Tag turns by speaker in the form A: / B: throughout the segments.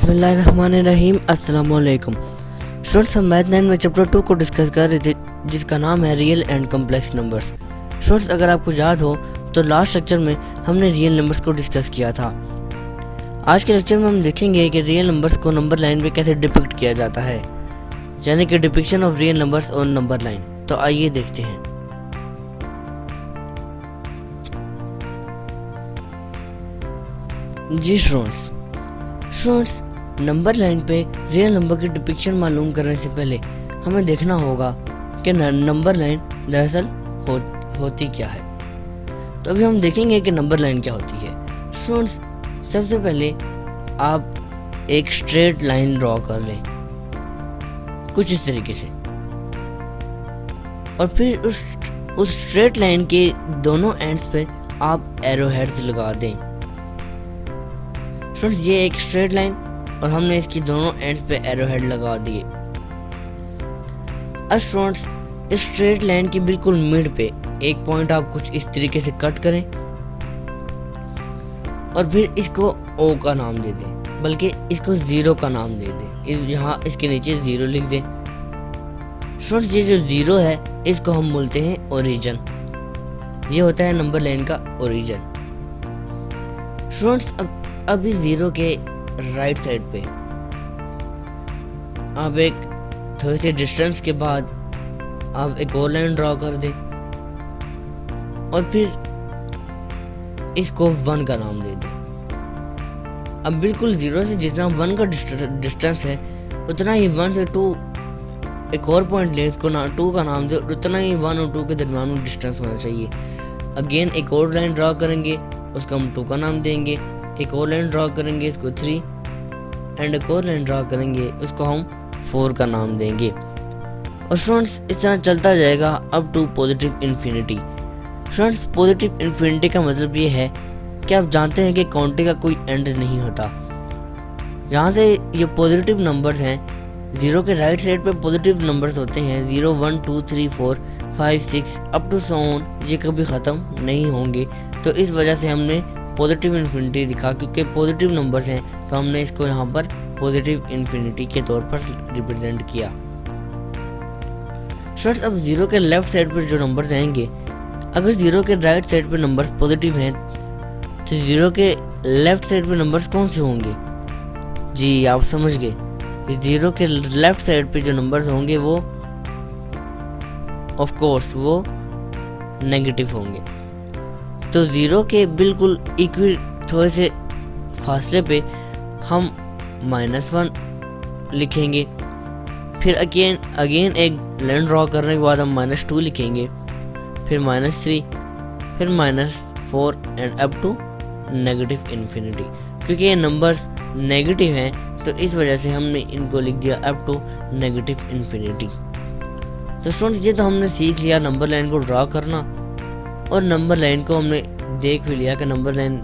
A: बिस्मिल्लाहिर्रहमानिर्रहीम। अस्सलामुअलैकुम स्टूडेंट्स, हम मैथ 9 में चैप्टर 2 को डिस्कस कर रहे थे जिसका नाम है real and complex numbers. Students, अगर आपको याद हो तो लास्ट लेक्चर में हमने रियल नंबर्स को डिस्कस किया था। आज के लेक्चर में हम देखेंगे कि रियल नंबर्स को नंबर लाइन पे कैसे डिपिक्ट किया जाता है, यानी कि depiction of real numbers on number line. तो आइए देखते हैं। जी स्टूडेंट्स, नंबर लाइन पे रियल नंबर की डिपिक्शन मालूम करने से पहले हमें देखना होगा कि नंबर लाइन दरअसल होती क्या है। तो अभी हम देखेंगे कि नंबर लाइन क्या होती है। स्टूडेंट्स, सबसे पहले आप एक स्ट्रेट लाइन ड्रॉ कर लें कुछ इस तरीके से, और फिर उस स्ट्रेट लाइन के दोनों एंड्स पे आप एरो हेड्स लगा दें। स्टूडेंट्स, ये एक स्ट्रेट लाइन और हमने इसकी दोनों एंड्स पे एरो हेड लगा दिए। अब स्टूडेंट्स, इस स्ट्रेट लाइन की बिल्कुल मिड पे एक पॉइंट आप कुछ इस तरीके से कट करें और फिर इसको ओ का नाम दे दें, बल्कि इसको जीरो का नाम दे दें। यहाँ इसके नीचे जीरो लिख दें। स्टूडेंट्स, ये जो जीरो है इसको हम बोलते हैं ओरिजिन। ये होता है नंबर लाइन का ओरिजिन। स्टूडेंट्स, अब इस जीरो के राइट साइड पे आप एक थोड़ी सी डिस्टेंस के बाद आप एक और लाइन ड्रॉ कर दें और फिर इसको 1 का नाम दे दें। अब बिल्कुल जीरो से जितना 1 का डिस्टेंस है उतना ही 1 से 2 एक और पॉइंट ले, इसको 2 का नाम दे, उतना ही 1 और 2 के दरमियान डिस्टेंस होना चाहिए। अगेन एक और लाइन ड्रॉ करेंगे, उसको हम 2 का नाम देंगे। एक और लाइन ड्रॉ करेंगे, इसको 3, एंड एक और लाइन ड्रॉ करेंगे, उसको हम 4 का नाम देंगे। और स्टूडेंट्स, इस तरह चलता जाएगा up to positive infinity. Students, positive infinity का मतलब ये है कि आप जानते हैं कि काउंटिंग का कोई एंड नहीं होता। यहाँ से ये पॉजिटिव नंबर्स हैं, जीरो के राइट साइड पे पॉजिटिव नंबर्स होते हैं, 0 1 2 3 4 5 6 अप टू सो ऑन, ये कभी ख़त्म नहीं होंगे। तो इस वजह से हमने पॉजिटिव इन्फिनिटी लिखा, क्योंकि पॉजिटिव नंबर्स हैं तो हमने इसको यहाँ पर पॉजिटिव इन्फिनिटी के तौर पर रिप्रेजेंट किया। स्टूडेंट्स, अब जीरो के लेफ्ट साइड पर जो नंबर्स आएंगे, अगर जीरो के राइट साइड पे नंबर्स पॉजिटिव हैं तो जीरो के लेफ्ट साइड पे नंबर्स कौन से होंगे? जी, आप समझ गए। जीरो के लेफ्ट साइड पे जो नंबर्स होंगे वो ऑफ कोर्स वो नेगेटिव होंगे। तो जीरो के बिल्कुल इक्वल थोड़े से फासले पे हम -1 लिखेंगे। फिर अगेन एक लाइन ड्रॉ करने के बाद हम -2 लिखेंगे, फिर -3, फिर -4 and up to negative infinity. क्योंकि ये नंबर्स नेगेटिव हैं तो इस वजह से हमने इनको लिख दिया अप टू नेगेटिव इन्फिनिटी। तो स्टूडेंट्स, ये तो हमने सीख लिया नंबर लाइन को ड्रॉ करना, और नंबर लाइन को हमने देख भी लिया कि नंबर लाइन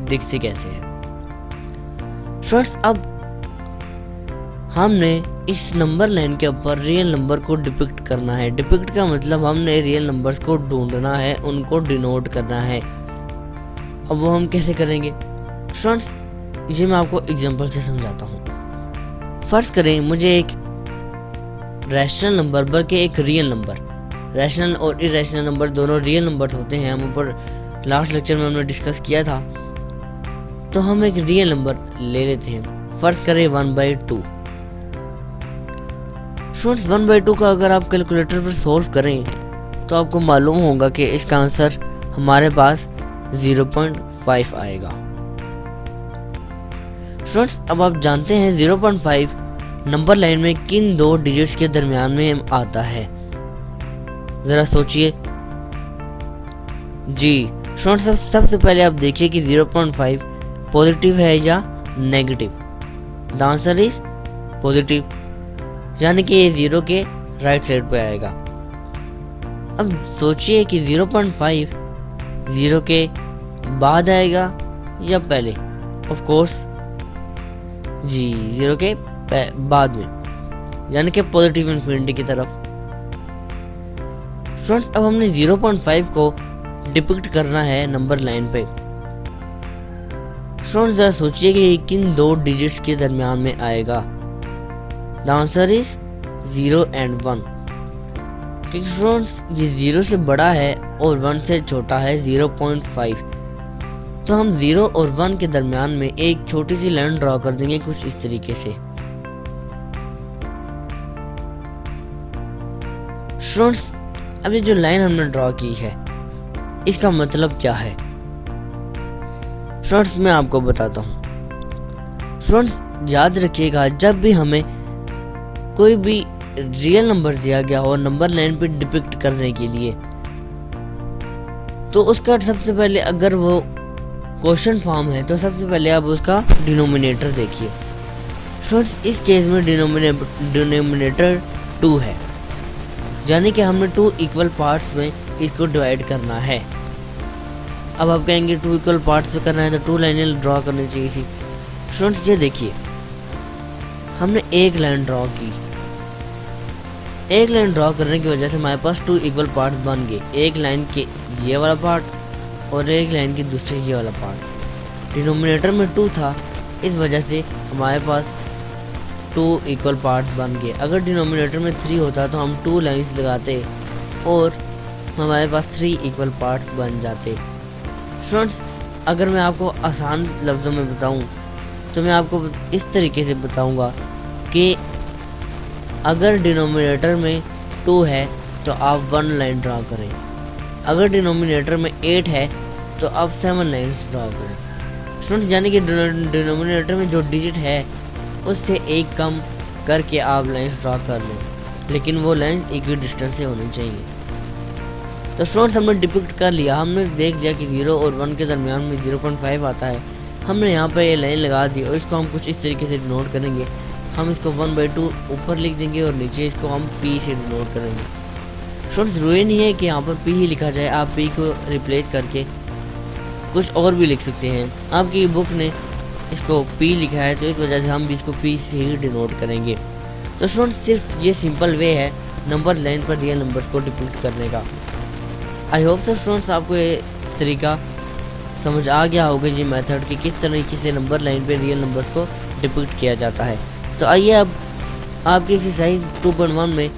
A: दिखती कैसे है। स्टूडेंट्स, अब हमने इस नंबर लाइन के ऊपर रियल नंबर को डिपिक्ट करना है। डिपिक्ट का मतलब हमने रियल नंबर्स को ढूंढना है, उनको डिनोट करना है। अब वो हम कैसे करेंगे? स्टूडेंट्स, ये मैं आपको एग्जांपल से समझाता हूँ। फर्ज करें मुझे एक रैशनल नंबर, बल्कि एक रियल नंबर, रैशनल और इरेशनल नंबर दोनों रियल नंबर्स होते हैं, हम ऊपर लास्ट लेक्चर में हमने डिस्कस किया था। तो हम एक रियल नंबर ले लेते हैं। फर्ज करें 1/2। स्टूडेंट्स, 1/2 का अगर आप कैलकुलेटर पर सॉल्व करें तो आपको मालूम होगा कि इसका आंसर हमारे पास 0.5 आएगा। स्टूडेंट्स, अब आप जानते हैं 0.5 नंबर लाइन में किन दो डिजिट्स के दरमियान में आता है? जरा सोचिए। जी स्टूडेंट्स, सबसे पहले आप देखिए कि 0.5 पॉजिटिव है या negative. The answer is positive, यानी कि ये जीरो के राइट साइड पे आएगा। अब सोचिए कि 0.5 जीरो के बाद आएगा या पहले? ऑफ कोर्स जी, जीरो के बाद में, यानी कि पॉजिटिव इन्फिनिटी की तरफ। स्टूडेंट्स, अब हमने 0.5 को डिपिक्ट करना है नंबर लाइन पे। स्टूडेंट्स जरा सोचिए कि किन दो डिजिट्स के दरमियान में आएगा। द आंसर इज 0 and 1, क्योंकि स्टूडेंट्स ये 0 से बड़ा है और 1 से छोटा है 0.5। तो हम 0 और 1 के दरमियान में एक छोटी सी लाइन ड्रॉ कर देंगे कुछ इस तरीके से। स्टूडेंट्स अब ये जो लाइन हमने ड्रॉ की है इसका मतलब क्या है? स्टूडेंट्स मैं आपको बताता हूँ। स्टूडेंट्स याद रखिएगा, जब भी हमें कोई भी रियल नंबर दिया गया हो नंबर लाइन पे डिपिक्ट करने के लिए, तो उसका सबसे पहले अगर वो क्वेश्चन फॉर्म है तो सबसे पहले आप उसका डिनोमिनेटर देखिए। स्टूडेंट्स इस केस में डिनोमिनेटर 2 है, यानी कि हमने 2 इक्वल पार्ट्स में इसको डिवाइड करना है। अब आप कहेंगे 2 इक्वल पार्ट्स में करना है तो 2 लाइनें ड्रॉ करनी चाहिए थी। स्टूडेंट्स ये देखिए, हमने एक लाइन ड्रॉ की। एक लाइन ड्रॉ करने की वजह से हमारे पास 2 इक्वल पार्ट्स बन गए, एक लाइन के ये वाला पार्ट और एक लाइन की दूसरे ये वाला पार्ट। डिनोमिनेटर में 2 था, इस वजह से हमारे पास 2 इक्वल पार्ट्स बन गए। अगर डिनोमिनेटर में 3 होता तो हम 2 लाइंस लगाते और हमारे पास 3 इक्वल पार्ट्स बन जाते। स्टूडेंट्स अगर मैं आपको आसान लफ्ज़ों में बताऊं तो मैं आपको इस तरीके से बताऊंगा कि अगर डिनोमिनेटर में 2 है तो आप 1 लाइन ड्रॉ करें, अगर डिनोमिनेटर में 8 है तो आप 7 लाइन्स ड्रॉ करें। स्टूडेंट्स यानी कि डिनोमिनेटर में जो डिजिट है उससे एक कम करके आप लाइन्स ड्रॉ कर लें, लेकिन वो लाइन इक्वी डिस्टेंस से होनी चाहिए। तो स्टूडेंट्स हमने डिपिक्ट कर लिया, हमने देख लिया कि 0 और 1 के दरमियान में 0.5 आता है। हमने यहाँ पर ये लाइन लगा दी और इसको हम कुछ इस तरीके से डिनोट करेंगे। हम इसको 1/2 ऊपर लिख देंगे और नीचे इसको हम P से डिनोट करेंगे। स्टूडेंट्स जरूरी नहीं है कि यहाँ पर P ही लिखा जाए, आप P को रिप्लेस करके कुछ और भी लिख सकते हैं। आपकी बुक ने इसको P लिखा है तो इस वजह से हम भी इसको P से ही डिनोट करेंगे। तो स्टूडेंट्स सिर्फ ये सिंपल वे है नंबर लाइन पर रियल नंबर्स को डिपिक्ट करने का। आई होप तो स्टूडेंट्स आपको ये तरीका समझ आ गया होगा, ये मेथड कि किस तरीके से नंबर लाइन पे रियल नंबर्स को डिपिक्ट किया जाता है। तो आइए अब आपकी एक्सरसाइज 2.1 में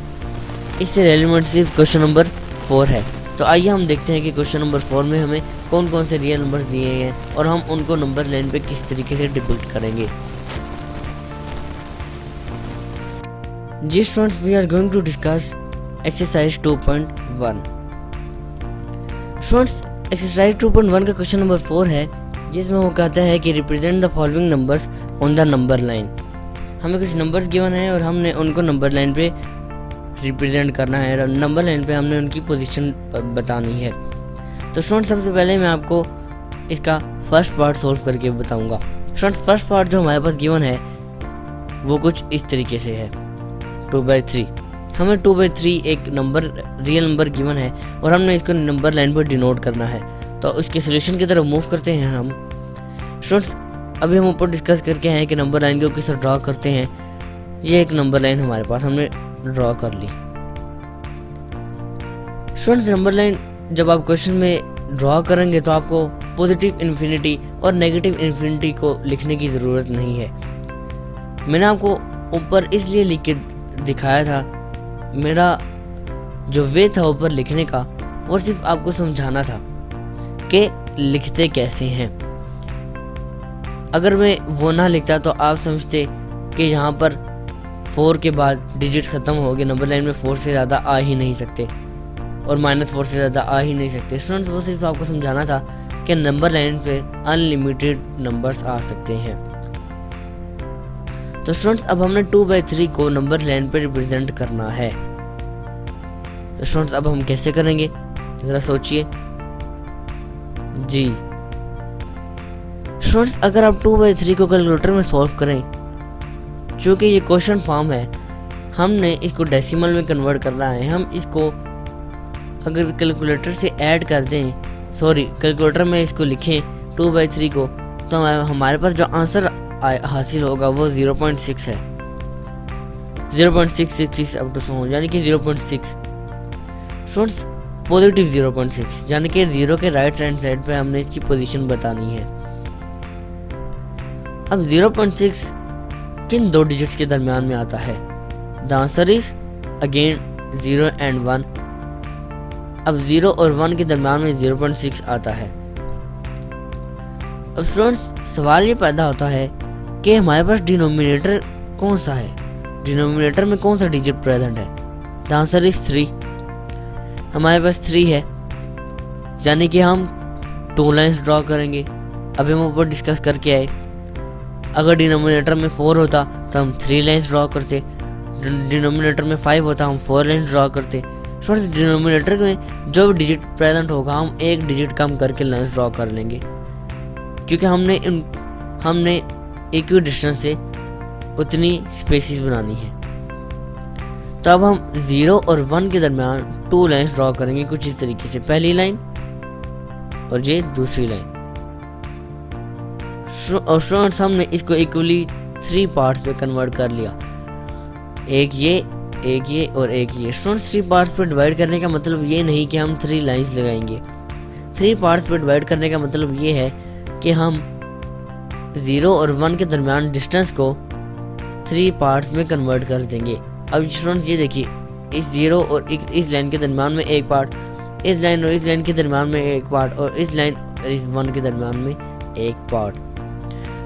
A: इससे रेलिवेंट सिर्फ क्वेश्चन नंबर 4 है। तो आइए हम देखते हैं कि क्वेश्चन नंबर 4 में हमें कौन कौन से रियल नंबर दिए हैं और हम उनको नंबर लाइन पे किस तरीके से डिपिक्ट करेंगे। जी students, we are going to discuss exercise 2.1। Students exercise 2.1 का क्वेश्चन नंबर 4 है, जिसमें वो कहता है कि represent the following numbers on the number line. हमें कुछ नंबर्स गिवन है और हमने उनको नंबर लाइन पे रिप्रेजेंट करना है। नंबर लाइन पे हमने उनकी पोजीशन बतानी है। तो स्टूडेंट सबसे पहले मैं आपको इसका फर्स्ट पार्ट सोल्व करके बताऊंगा। स्टूडेंट फर्स्ट पार्ट जो हमारे पास गिवन है वो कुछ इस तरीके से है, 2/3। हमें 2/3 एक नंबर रियल नंबर गिवन है और हमने इसको नंबर लाइन पर डिनोट करना है। तो इसके सोल्यूशन की तरफ मूव करते हैं हम। स्टूडेंट्स अभी हम ऊपर डिस्कस करके हैं कि नंबर लाइन को किस ड्रॉ करते हैं। ये एक नंबर लाइन हमारे पास हमने ड्रॉ कर ली। स्टूडेंट्स नंबर लाइन जब आप क्वेश्चन में ड्रॉ करेंगे तो आपको पॉजिटिव इन्फिनिटी और नेगेटिव इन्फिनिटी को लिखने की ज़रूरत नहीं है। मैंने आपको ऊपर इसलिए लिख के दिखाया था, मेरा जो वे था ऊपर लिखने का वो सिर्फ आपको समझाना था कि लिखते कैसे हैं। अगर मैं वो ना लिखता तो आप समझते कि यहाँ पर 4 के बाद डिजिट ख़त्म हो गए, नंबर लाइन में 4 से ज़्यादा आ ही नहीं सकते और -4 से ज़्यादा आ ही नहीं सकते। स्टूडेंट्स वो सिर्फ आपको समझाना था कि नंबर लाइन पे अनलिमिटेड नंबर्स आ सकते हैं। तो स्टूडेंट्स अब हमने 2/3 को नंबर लाइन पे रिप्रेजेंट करना है। तो स्टूडेंट्स अब हम कैसे करेंगे ज़रा सोचिए। जी स्टूडेंट्स अगर आप 2/3 को कैलकुलेटर में सॉल्व करें, चूँकि ये क्वेश्चन फॉर्म है, हमने इसको डेसिमल में कन्वर्ट करना है। हम इसको अगर कैलकुलेटर से ऐड कर दें, कैलकुलेटर में इसको लिखें 2/3 को, तो हमारे पास जो आंसर हासिल होगा वो 0.6 है। 0.666 अप टू सो, यानी कि 0.6। स्टूडेंट्स पॉजिटिव 0.6, यानी कि 0 के राइट हैंड साइड पे हमने इसकी पोजीशन बतानी है। अब 0.6 किन दो डिजिट्स के दरमियान में आता है? The answer is again 0 and 1। अब 0 और 1 के दरमियान में 0.6 आता है। अब स्टूडेंट्स सवाल ये पैदा होता है कि हमारे पास डिनोमिनेटर कौन सा है, डिनोमिनेटर में कौन सा डिजिट प्रेजेंट है? The answer is 3। हमारे पास 3 है, यानी कि हम 2 लाइंस ड्रॉ करेंगे। अभी हम ऊपर डिस्कस करके आए, अगर डिनोमिनेटर में 4 होता तो हम 3 लाइंस ड्रॉ करते, डिनोमिनेटर में 5 होता हम 4 लाइंस ड्रॉ करते। स्टूडेंट्स डिनोमिनेटर में जो भी डिजिट प्रेजेंट होगा हम एक डिजिट कम करके लाइंस ड्रॉ कर लेंगे, क्योंकि हमने इक्वी डिस्टेंस से उतनी स्पेसिस बनानी है। तो अब हम 0 और 1 के दरमियान 2 लाइंस ड्रॉ करेंगे कुछ इस तरीके से, पहली लाइन और ये दूसरी लाइन। और स्टूडेंट्स हमने इसको इक्वली 3 पार्ट्स पे कन्वर्ट कर लिया, एक ये और एक ये। स्टूडेंट्स 3 पार्ट्स पे डिवाइड करने का मतलब ये नहीं कि हम 3 लाइंस लगाएंगे। 3 पार्ट्स पे डिवाइड करने का मतलब ये है कि हम 0 और 1 के दरमियान डिस्टेंस को 3 पार्ट्स में कन्वर्ट कर देंगे। अब स्टूडेंट्स ये देखिए, इस 0 और इस लाइन के दरमियान में एक पार्ट, इस लाइन और इस लाइन के दरमियान में एक पार्ट, और इस लाइन और इस 1 के दरमियान में एक पार्ट।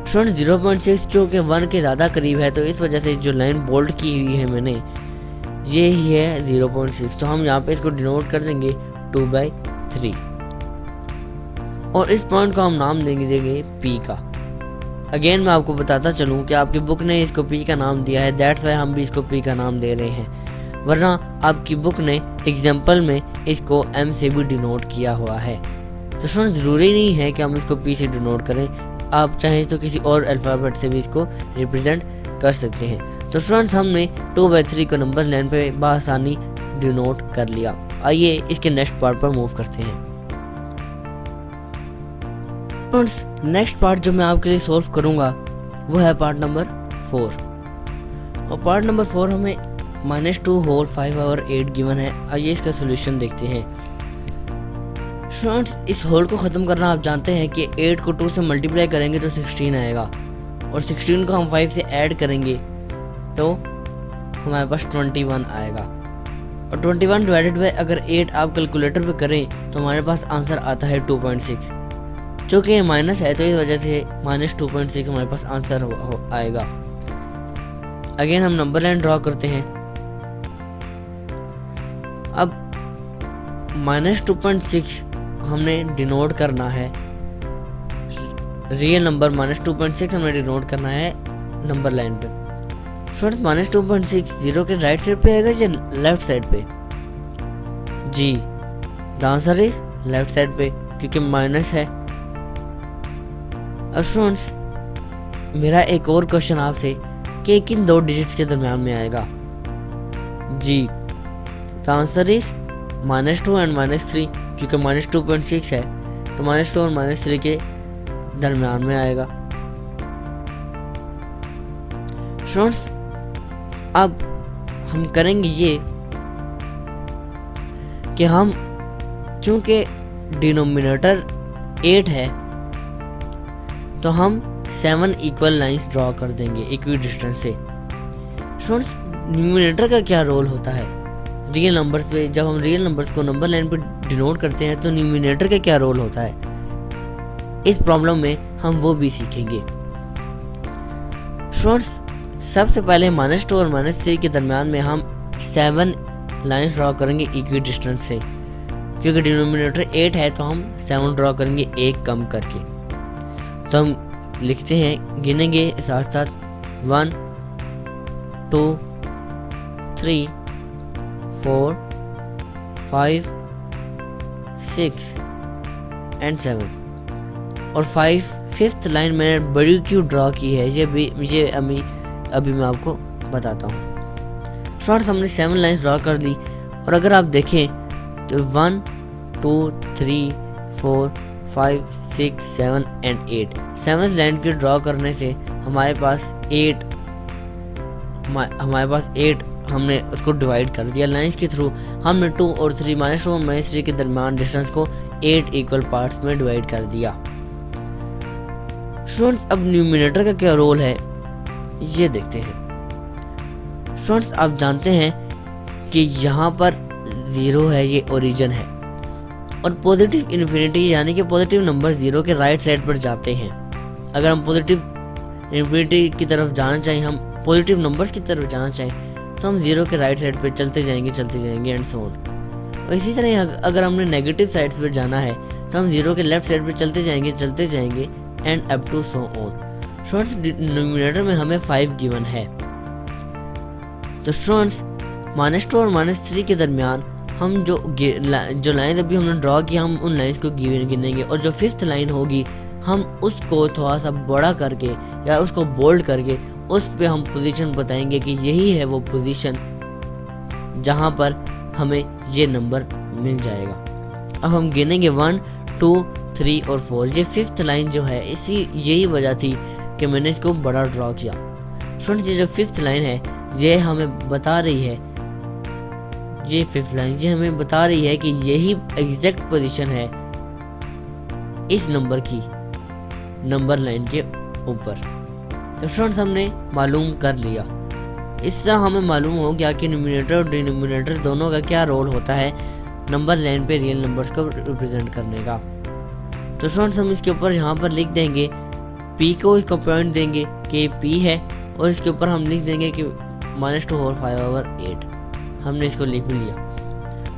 A: स्टूडेंट्स 0.6 जो कि 1 के ज़्यादा करीब है, तो इस वजह से जो लाइन बोल्ड की हुई है मैंने, ये ही है 0.6। तो हम यहाँ पे इसको डिनोट कर देंगे 2/3 और इस पॉइंट को हम नाम देंगे P का। अगेन मैं आपको बताता चलूँ कि आपकी बुक ने इसको P का नाम दिया है, दैट्स वाई हम भी इसको P का नाम दे रहे हैं, वरना आपकी बुक ने एग्जाम्पल में इसको M से भी डिनोट किया हुआ है। तो स्टूडेंट्स ज़रूरी नहीं है कि हम इसको P से डिनोट करें, आप चाहें तो किसी और अल्फ़ाबेट से भी इसको रिप्रेजेंट कर सकते हैं। तो स्टूडेंट्स हमने 2/3 को नंबर लाइन पे बआसानी डिनोट कर लिया। आइए इसके नेक्स्ट पार्ट पर मूव करते हैं। नेक्स्ट पार्ट जो मैं आपके लिए सॉल्व करूंगा वो है पार्ट नंबर 4। और पार्ट नंबर 4 हमें -2 होल 5 और 8 गिवन है। आइए इसका सोल्यूशन देखते हैं। स्टूडेंट्स इस होल को ख़त्म करना आप जानते हैं कि 8 को 2 से मल्टीप्लाई करेंगे तो 16 आएगा, और 16 को हम 5 से ऐड करेंगे तो हमारे पास 21 आएगा। और 21 डिवाइडेड बाय अगर 8 आप कैलकुलेटर पे करें तो हमारे पास आंसर आता है 2.6, जो कि माइनस है तो इस वजह से -2.6 हमारे पास आंसर आएगा। अगेन हम नंबर लाइन ड्रॉ करते हैं। अब -2.6 हमने डिनोट करना है, रियल नंबर -2.6 हमने डिनोट करना है नंबर लाइन पे। स्टूडेंट्स -2.6 0 के राइट साइड पे आएगा या लेफ्ट साइड पे? जी, the answer is left side पे, क्योंकि माइनस है। अब स्टूडेंट्स मेरा एक और क्वेश्चन आपसे कि किन 2 डिजिट्स के दरमियान में आएगा? जी, द आंसर इज -2 and -3, क्योंकि -2.6 है तो -2 और -3 के दरमियान में आएगा। स्टूडेंट्स अब हम करेंगे ये कि हम, चूंकि डिनोमिनेटर 8 है तो हम 7 इक्वल लाइंस ड्रॉ कर देंगे इक्वी डिस्टेंस से। स्टूडेंट्स न्यूमिनेटर का क्या रोल होता है रियल नंबर्स पे? जब हम रियल नंबर्स को नंबर लाइन पे डिनोट करते हैं तो न्यूमिनेटर का क्या रोल होता है, इस प्रॉब्लम में हम वो भी सीखेंगे। स्टूडेंट्स सबसे पहले -2 और -3 के दरमियान में हम 7 लाइंस ड्रॉ करेंगे इक्वी डिस्टेंस से, क्योंकि डिनोमिनेटर 8 है तो हम 7 ड्रॉ करेंगे एक कम करके। तो हम लिखते हैं, गिनेंगे साथ साथ 1 2 3 4 5 6 and 7 और 5th लाइन मैंने बड़ी क्यों ड्रॉ की है ये अभी मैं आपको बताता हूँ। शॉर्ट्स हमने 7 लाइंस ड्रॉ कर ली, और अगर आप देखें तो 1 2 3 4 5 6 7 and 8 7th लाइन की ड्रॉ करने से हमारे पास 8 हमने उसको डिवाइड कर दिया लाइंस के थ्रू। हमने 2 और 3 -2 और -3 के दरमियान डिस्टेंस को 8 इक्वल पार्ट्स में डिवाइड कर दिया। स्टूडेंट्स अब न्यूमिनेटर का क्या रोल है ये देखते हैं। स्टूडेंट्स आप जानते हैं कि यहाँ पर 0 है, ये ओरिजिन है, और पॉजिटिव इन्फिनिटी यानी कि पॉजिटिव नंबर 0 के राइट साइड पर जाते हैं। अगर हम पॉजिटिव इन्फिनिटी की तरफ जाना चाहें, हम पॉजिटिव नंबर्स की तरफ जाना चाहें, तो हम 0 के राइट साइड पर चलते जाएंगे एंड सो ऑन। और इसी तरह अगर हमने नेगेटिव साइड पर जाना है तो हम 0 के लेफ्ट साइड पर चलते जाएंगे and up to so on. Students denominator में हमें 5 गिवन है, तो स्टूडेंट्स -2 और -3 के दरमियान हम जो लाइन अभी हमने ड्रॉ किया, हम उन लाइन्स को गिनेंगे, और जो 5th लाइन होगी हम उसको थोड़ा सा बड़ा करके या उसको बोल्ड करके उस पे हम पोजीशन बताएंगे कि यही है वो पोजीशन जहाँ पर हमें ये नंबर मिल जाएगा। अब हम गिनेंगे 1, 2, 3 और 4। ये 5th लाइन जो है यही वजह थी कि मैंने इसको बड़ा ड्रॉ किया। स्टूडेंट्स ये जो 5th लाइन है ये हमें बता रही है, ये 5th लाइन ये हमें बता रही है कि यही एग्जैक्ट पोजीशन है इस नंबर की नंबर लाइन के ऊपर। तो स्टूडेंट्स हमने मालूम कर लिया। इस तरह हमें मालूम हो गया कि न्यूमिनेटर और डिनोमिनेटर दोनों का क्या रोल होता है नंबर लाइन पे रियल नंबर्स को रिप्रेजेंट करने का। तो स्टूडेंट्स हम इसके ऊपर यहाँ पर लिख देंगे p को, इसको पॉइंट देंगे कि p है, और इसके ऊपर हम लिख देंगे कि -2/5/8। हमने इसको लिख भी लिया।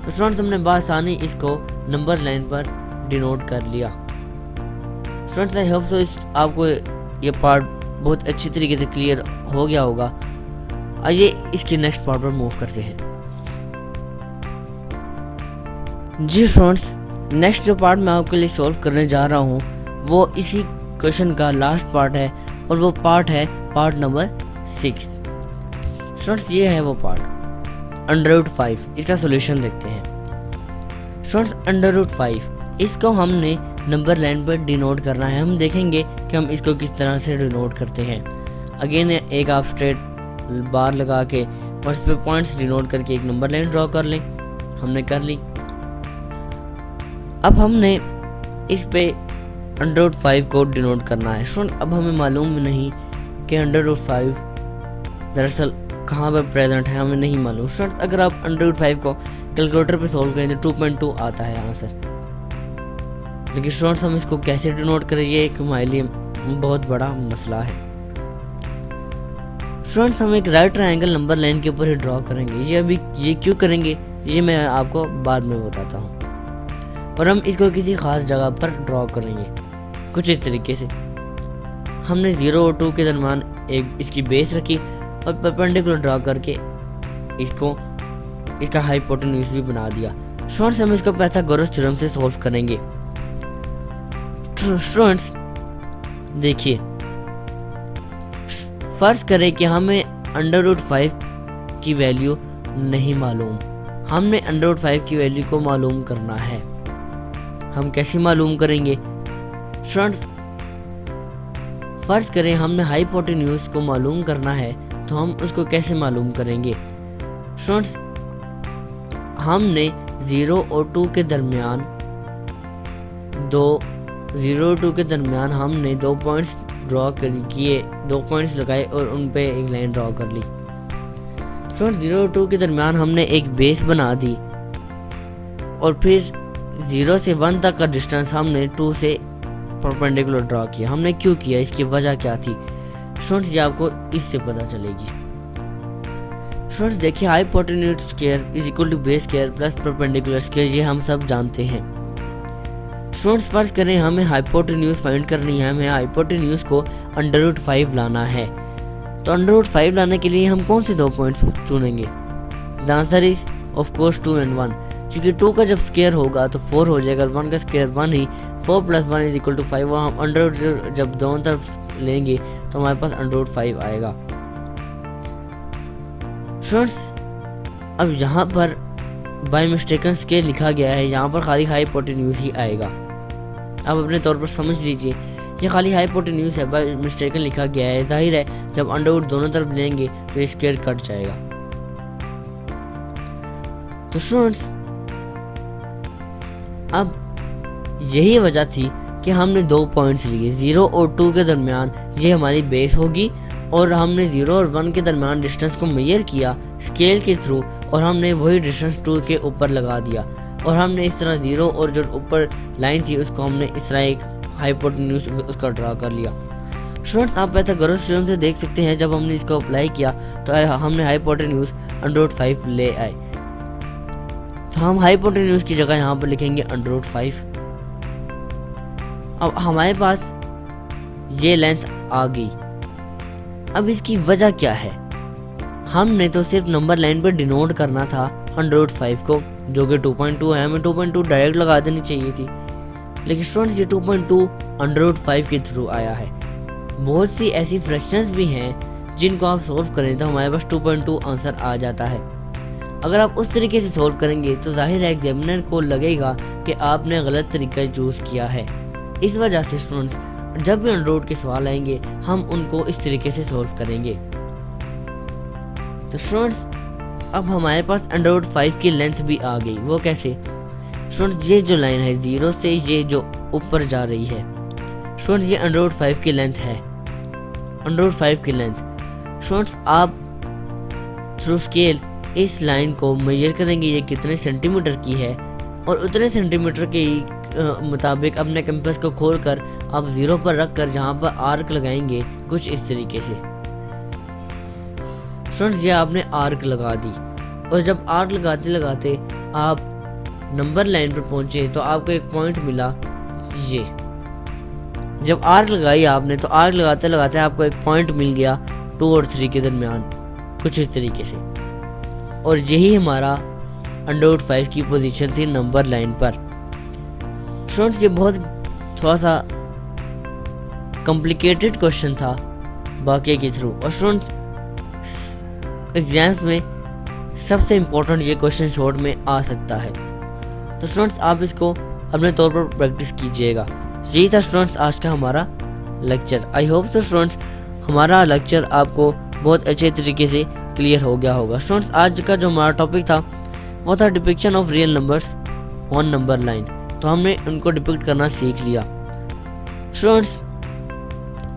A: तो स्टूडेंट्स हमने बआसानी इसको नंबर लाइन पर डिनोट कर लिया। स्टूडेंट्स आई होप सो आपको ये पार्ट बहुत अच्छी तरीके से क्लियर हो गया होगा। आइए इसके नेक्स्ट पार्ट पर मूव करते हैं। जी स्टूडेंट्स नेक्स्ट जो पार्ट मैं आपके लिए सॉल्व करने जा रहा हूँ वो इसी क्वेश्चन का लास्ट पार्ट है, और वो पार्ट है पार्ट नंबर 6। स्टूडेंट्स ये है वो पार्ट √5। इसका सॉल्यूशन देखते हैं। स्टूडेंट्स √5 इसको हमने नंबर लाइन पर डिनोट करना है। हम देखेंगे कि हम इसको किस तरह से डिनोट करते हैं। अगेन एक आप स्ट्रेट बार लगा के और इस पे पॉइंट्स डिनोट करके एक नंबर लाइन ड्रॉ कर लें। हमने कर ली। अब हमने इस पे √5 को डिनोट करना है। स्टूडेंट अब हमें मालूम नहीं कि √5 दरअसल कहाँ पर प्रेजेंट है, हमें नहीं मालूम। स्टूडेंट अगर आप √5 को कैलकुलेटर पे सॉल्व करें तो 2.2 आता है आंसर। लेकिन स्टूडेंट्स हम इसको कैसे डिनोट करें ये एक हमारे लिए बहुत बड़ा मसला है। स्टूडेंट्स हम एक राइट ट्रायंगल नंबर लाइन के ऊपर ही ड्रॉ करेंगे। ये क्यों करेंगे ये मैं आपको बाद में बताता हूँ। और हम इसको किसी खास जगह पर ड्रॉ करेंगे कुछ इस तरीके से। हमने 0 और 2 के दरमियान एक इसकी बेस रखी और परपेंडिकुलर ड्रॉ करके इसका हाइपोटेन्यूज भी बना दिया। स्टूडेंट्स हम इसको पाइथागोरस थ्योरम से सॉल्व करेंगे। स्टूडेंट्स देखिए, फर्ज करें कि हमें √5 की वैल्यू नहीं मालूम, हमने √5 की वैल्यू को मालूम करना है। हम कैसे मालूम करेंगे? स्टूडेंट्स फर्ज करें हमने हाइपोटेन्यूज को मालूम करना है, तो हम उसको कैसे मालूम करेंगे? स्टूडेंट्स हमने 0 और 2 के दरमियान 0 के दरमियान हमने 2 पॉइंट्स ड्रॉ किए, 2 पॉइंट्स लगाए और उन पे एक लाइन ड्रॉ कर ली। स्टूडेंट 0 और 2 के दरमियान हमने एक बेस बना दी और फिर 0 से 1 तक का डिस्टेंस हमने 2 से परपेंडिकुलर ड्रॉ किया। हमने क्यों किया, इसकी वजह क्या थी? स्टूडेंट्स ये आपको इससे पता चलेगी। स्टूडेंट्स देखिए, hypotenuse square is equal to base square plus perpendicular square, ये हम सब जानते हैं। स्टूडेंट्स फर्ज करें हमें हाइपोटेन्यूज फाइंड करनी है, हमें हाइपोटेन्यूज को √5 लाना है। तो √5 लाने के लिए हम कौन से 2 पॉइंट्स चुनेंगे? The answer is of course 2 and 1, क्योंकि 2 का जब स्क्वायर होगा तो 4 हो जाएगा, 1 का स्क्वायर 1 ही, 4 + 1 = 5। हम अंडर जब दोनों तरफ लेंगे तो हमारे पास √5 आएगा। स्टूडेंट्स अब यहाँ पर बाय मिस्टेकन स्केल लिखा गया है, यहाँ पर खाली हाइपोटेन्यूज ही आएगा। आप अपने तौर पर समझ लीजिए, ये खाली हाइपोटेन्यूज है, बाय मिस्टेकन लिखा गया है। जाहिर है जब अंडरवुड दोनों तरफ लेंगे तो ये स्क्वायर कट जाएगा। तो स्टूडेंट्स अब यही वजह थी कि हमने 2 पॉइंट्स लिए, 0 और 2 के दरमियान ये हमारी बेस होगी, और हमने 0 और 1 के दरमियान डिस्टेंस को मेजर किया स्केल के थ्रू, और हमने वही डिस्टेंस 2 के ऊपर लगा दिया, और हमने इस तरह 0 और जो ऊपर लाइन थी उसको हमने इस तरह एक हाइपोटेन्यूज उसका ड्रा कर लिया। स्टूडेंट्स आप पाइथागोरस थ्योरम से देख सकते हैं, जब हमने इसको अप्लाई किया तो हमने हाइपोटेन्यूज √5 ले आए। तो हम हाइपोटेन्यूज की जगह यहाँ पर लिखेंगे √5। अब हमारे पास ये लेंथ आ गई। अब इसकी वजह क्या है? हमने तो सिर्फ नंबर लाइन पर डिनोट करना था √5 को, जो कि 2.2 है, हमें 2.2 डायरेक्ट लगा देनी चाहिए थी, लेकिन स्टूडेंट्स ये 2.2 √5 के थ्रू आया है। बहुत सी ऐसी फ्रैक्शंस भी हैं जिनको आप सोल्व करें तो हमारे पास 2.2 आंसर आ जाता है। अगर आप उस तरीके से सोल्व करेंगे तो जाहिर है एग्जामिनर को लगेगा कि आपने गलत तरीका चूज किया है। इस वजह से स्टूडेंट्स जब भी ऑन रोड के सवाल आएंगे हम उनको इस तरीके से सोल्व करेंगे। तो स्टूडेंट्स अब हमारे पास √5 की लेंथ भी आ गई। वो कैसे? स्टूडेंट्स ये जो लाइन है 0 से ये जो ऊपर जा रही है, स्टूडेंट्स ये √5 की लेंथ है। √5 की लेंथ स्टूडेंट्स आप थ्रू स्केल इस लाइन को मेजर करेंगे ये कितने सेंटीमीटर की है, और उतने सेंटीमीटर के मुताबिक अपने कंपास को खोलकर आप 0 पर रख कर जहाँ पर आर्क लगाएंगे कुछ इस तरीके से। स्टूडेंट्स ये आपने आर्क लगा दी, और जब आर्क लगाते लगाते आप नंबर लाइन पर पहुंचे तो आपको एक पॉइंट मिला। ये जब आर्क लगाई आपने तो आर्क लगाते लगाते आपको एक पॉइंट मिल गया 2 और 3 के दरमियान कुछ इस तरीके से, और यही हमारा √5 की पोजीशन थी नंबर लाइन पर। स्टूडेंट्स ये बहुत थोड़ा सा कॉम्प्लिकेटेड क्वेश्चन था बाकी के थ्रू, और स्टूडेंट्स एग्जाम्स में सबसे इम्पोर्टेंट ये क्वेश्चन शॉर्ट में आ सकता है। तो स्टूडेंट्स आप इसको अपने तौर पर प्रैक्टिस कीजिएगा। यही था स्टूडेंट्स आज का हमारा लेक्चर। आई होप तो स्टूडेंट्स हमारा लेक्चर आपको बहुत अच्छे तरीके से क्लियर हो गया होगा। स्टूडेंट्स आज का जो हमारा टॉपिक था वो था depiction of real numbers on number line. तो हमने उनको डिपिक्ट करना सीख लिया। स्टूडेंट्स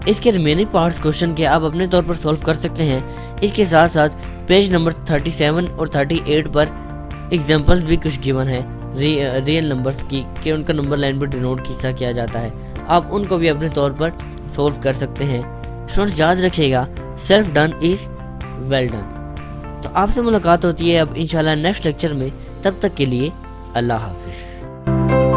A: इसके रिमेनिंग पार्ट्स क्वेश्चन के आप अपने तौर पर सॉल्व कर सकते हैं। इसके साथ साथ पेज नंबर 37 और 38 पर एग्जांपल्स भी कुछ गिवन है रियल नंबर्स की कि उनका नंबर लाइन पर डिनोट किसका किया जाता है। आप उनको भी अपने तौर पर सॉल्व कर सकते हैं। स्टूडेंट्स याद रखिएगा self done is well done. तो आपसे मुलाकात होती है अब इंशाल्लाह नेक्स्ट लेक्चर में। तब तक के लिए अल्लाह हाफिज।